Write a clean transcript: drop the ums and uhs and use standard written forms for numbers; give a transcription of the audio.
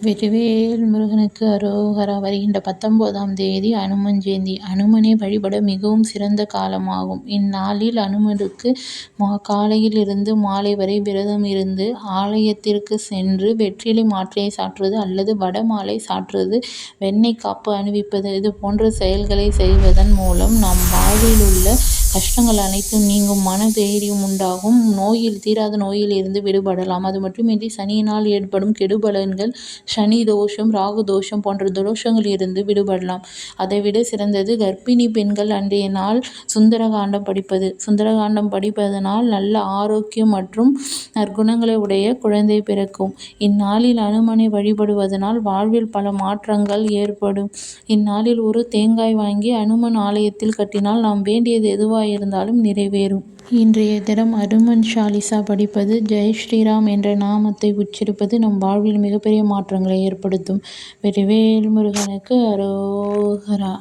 வெற்றிவேல் முருகனுக்கு அரோகரா. வருகின்ற 19ஆம் தேதி அனுமன் ஜெயந்தி. அனுமனை வழிபட மிகவும் சிறந்த காலமாகும். இந்நாளில் அனுமனுக்கு காலையில் இருந்து மாலை வரை விரதம் இருந்து ஆலயத்திற்கு சென்று வெற்றிலை மாலையை சாற்றுவது அல்லது வட மாலை சாற்றுவது, வெண்ணெய் காப்பு அணிவிப்பது இது போன்ற செயல்களை செய்வதன் மூலம் நம் வாழ்வில் உள்ள கஷ்டங்கள் அனைத்தும் நீங்கும், மன தைரியம் உண்டாகும், தீராத நோயில் இருந்து விடுபடலாம். அது மட்டுமின்றி சனியினால் ஏற்படும் கெடுபலன்கள், சனி தோஷம், ராகு தோஷம் போன்ற தோஷங்களில் இருந்து விடுபடலாம். அதைவிட சிறந்தது கர்ப்பிணி பெண்கள் அன்றைய நாள் சுந்தரகாண்டம் படிப்பது. சுந்தரகாண்டம் படிப்பதனால் நல்ல ஆரோக்கியம் மற்றும் நற்குணங்களை உடைய குழந்தை பிறக்கும். இந்நாளில் அனுமனை வழிபடுவதனால் வாழ்வில் பல மாற்றங்கள் ஏற்படும். இந்நாளில் ஒரு தேங்காய் வாங்கி அனுமன் ஆலயத்தில் கட்டினால் நாம் வேண்டியது எதுவாயிருந்தாலும் நிறைவேறும். இன்றைய தினம் அனுமன் சாலிசா படிப்பது, ஜெய் ஸ்ரீராம் என்ற நாமத்தை உச்சரிப்பது நம் வாழ்வில் மிகப்பெரிய மாற்றங்களை ஏற்படுத்தும். வெற்றிவேல் முருகனுக்கு அரோகரா.